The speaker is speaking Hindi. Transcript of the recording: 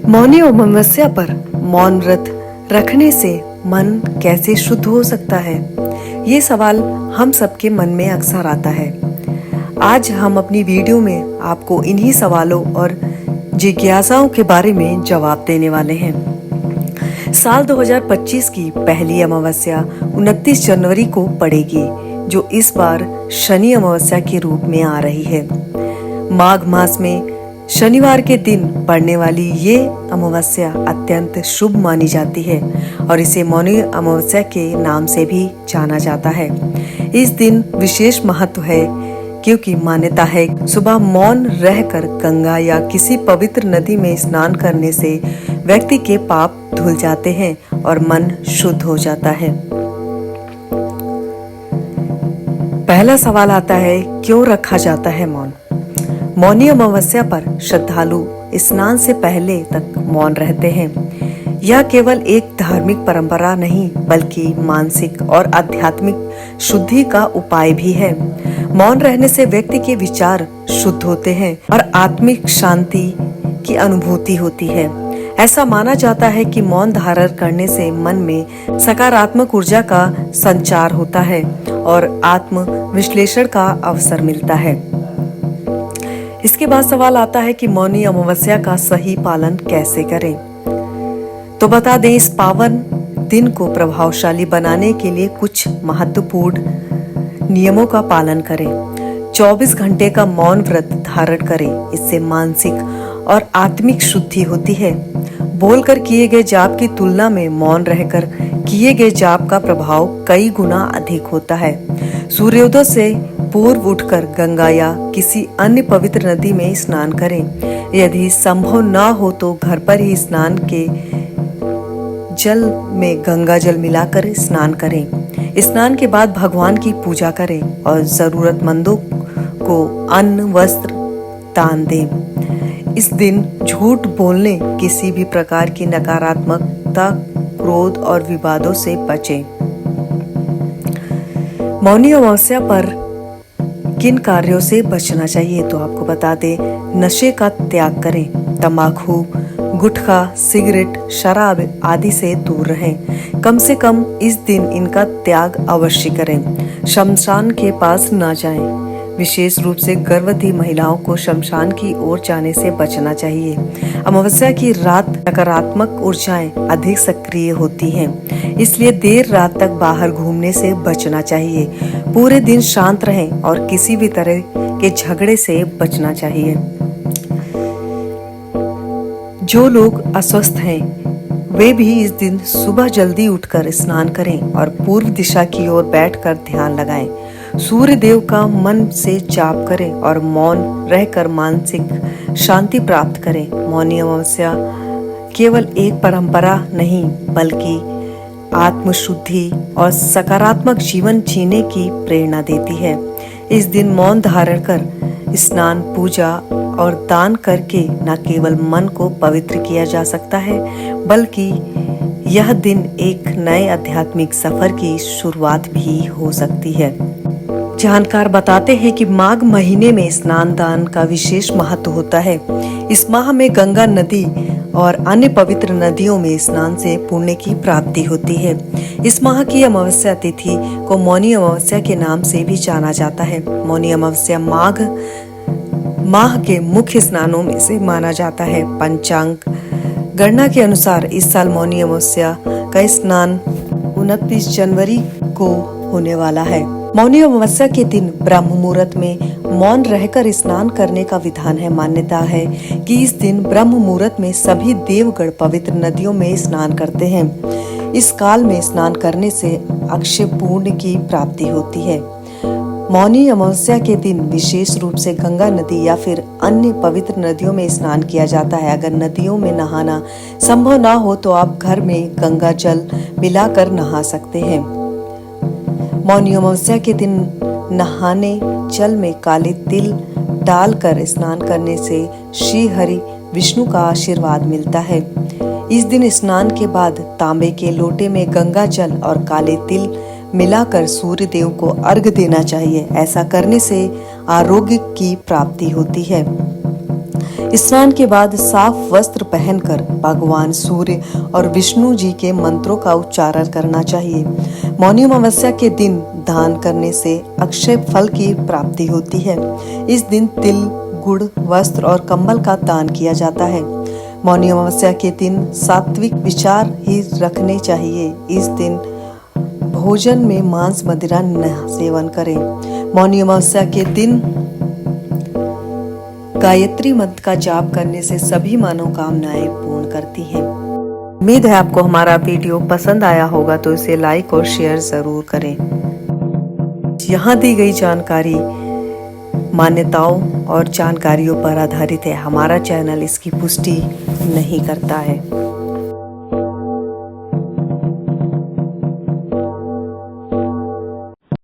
मौनी अमावस्या पर मौन व्रत रखने से मन कैसे शुद्ध हो सकता है? ये सवाल हम सबके मन में अक्सर आता है। आज हम अपनी वीडियो में आपको इन्हीं सवालों और जिज्ञासाओं के बारे में जवाब देने वाले हैं। साल 2025 की पहली अमावस्या 29 जनवरी को पड़ेगी, जो इस बार शनि अमावस्या के रूप में आ रही है। माघ मास में शनिवार के दिन पड़ने वाली ये अमावस्या अत्यंत शुभ मानी जाती है और इसे मौनी अमावस्या के नाम से भी जाना जाता है। इस दिन विशेष महत्व है क्योंकि मान्यता है सुबह मौन रहकर गंगा या किसी पवित्र नदी में स्नान करने से व्यक्ति के पाप धुल जाते हैं और मन शुद्ध हो जाता है। पहला सवाल आता है, क्यों रखा जाता है मौन? मौनी अमावस्या पर श्रद्धालु स्नान से पहले तक मौन रहते हैं। यह केवल एक धार्मिक परंपरा नहीं बल्कि मानसिक और आध्यात्मिक शुद्धि का उपाय भी है। मौन रहने से व्यक्ति के विचार शुद्ध होते हैं और आत्मिक शांति की अनुभूति होती है। ऐसा माना जाता है कि मौन धारण करने से मन में सकारात्मक ऊर्जा का संचार होता है और आत्म विश्लेषण का अवसर मिलता है। इसके बाद सवाल आता है कि मौनी अमावस्या का सही पालन कैसे करें? तो बता दें, इस पावन दिन को प्रभावशाली बनाने के लिए कुछ महत्वपूर्ण नियमों का पालन करें। 24 घंटे का मौन व्रत धारण करें, इससे मानसिक और आत्मिक शुद्धि होती है। बोलकर किए गए जाप की तुलना में मौन रहकर किए गए जाप का प्रभाव कई गुना अधिक होता है। सूर्योदय से पूर्व उठकर गंगा या किसी अन्य पवित्र नदी में स्नान करें। यदि संभव ना हो तो घर पर ही स्नान के जल में गंगा जल मिलाकर स्नान करें। स्नान के बाद भगवान की पूजा करें और जरूरतमंदों को अन्न वस्त्र दान दें। इस दिन झूठ बोलने, किसी भी प्रकार की नकारात्मकता, क्रोध और विवादों से बचें। मौनी अमावस्या पर किन कार्यों से बचना चाहिए तो आपको बता दें, नशे का त्याग करें। तंबाकू, गुटखा, सिगरेट, शराब आदि से दूर रहें। कम से कम इस दिन इनका त्याग अवश्य करें। शमशान के पास ना जाएं। विशेष रूप से गर्भवती महिलाओं को शमशान की ओर जाने से बचना चाहिए। अमावस्या की रात नकारात्मक ऊर्जाएं अधिक सक्रिय होती हैं, इसलिए देर रात तक बाहर घूमने से बचना चाहिए। पूरे दिन शांत रहें और किसी भी तरह के झगड़े से बचना चाहिए। जो लोग अस्वस्थ हैं वे भी इस दिन सुबह जल्दी उठकर स्नान करें और पूर्व दिशा की ओर बैठकर ध्यान लगाएं। सूर्य देव का मन से जाप करें और मौन रहकर मानसिक शांति प्राप्त करें। मौनी अमावस्या केवल एक परंपरा नहीं बल्कि आत्मशुद्धि और सकारात्मक जीवन जीने की प्रेरणा देती है। इस दिन मौन धारण कर स्नान, पूजा और दान करके न केवल मन को पवित्र किया जा सकता है बल्कि यह दिन एक नए आध्यात्मिक सफर की शुरुआत भी हो सकती है। जानकार बताते हैं कि माघ महीने में स्नान दान का विशेष महत्व होता है। इस माह में गंगा नदी और अन्य पवित्र नदियों में स्नान से पुण्य की प्राप्ति होती है। इस माह की अमावस्या तिथि को मौनी अमावस्या के नाम से भी जाना जाता है। मौनी अमावस्या माघ माह के मुख्य स्नानों में से माना जाता है। पंचांग गणना के अनुसार इस साल मौनी अमावस्या का स्नान 29 जनवरी को होने वाला है। मौनी अमावस्या के दिन ब्रह्म मुहूर्त में मौन रहकर स्नान करने का विधान है। मान्यता है कि इस दिन ब्रह्म मुहूर्त में सभी देवगण पवित्र नदियों में स्नान करते हैं। इस काल में स्नान करने से अक्षय पुण्य की प्राप्ति होती है। मौनी अमावस्या के दिन विशेष रूप से गंगा नदी या फिर अन्य पवित्र नदियों में स्नान किया जाता है। अगर नदियों में नहाना संभव ना हो तो आप घर में गंगा जल मिलाकर नहा सकते हैं। मौनी अमावस्या के दिन नहाने जल में काले तिल डालकर स्नान करने से श्री हरि विष्णु का आशीर्वाद मिलता है। इस दिन स्नान के बाद तांबे के लोटे में गंगा जल और काले तिल मिलाकर सूर्य देव को अर्घ देना चाहिए। ऐसा करने से आरोग्य की प्राप्ति होती है। स्नान के बाद साफ वस्त्र पहनकर भगवान सूर्य और विष्णु जी के मंत्रों का उच्चारण करना चाहिए। मौनी अमावस्या के दिन दान करने से अक्षय फल की प्राप्ति होती है। इस दिन तिल, गुड़, वस्त्र और कंबल का दान किया जाता है। मौनी अमावस्या के दिन सात्विक विचार ही रखने चाहिए। इस दिन भोजन में मांस मदिरा न सेवन करें। मौनी अमावस्या के दिन गायत्री मंत्र का जाप करने से सभी मनोकामनाएं पूर्ण करती हैं। उम्मीद है आपको हमारा वीडियो पसंद आया होगा, तो इसे लाइक और शेयर जरूर करें। यहाँ दी गई जानकारी मान्यताओं और जानकारियों पर आधारित है। हमारा चैनल इसकी पुष्टि नहीं करता है।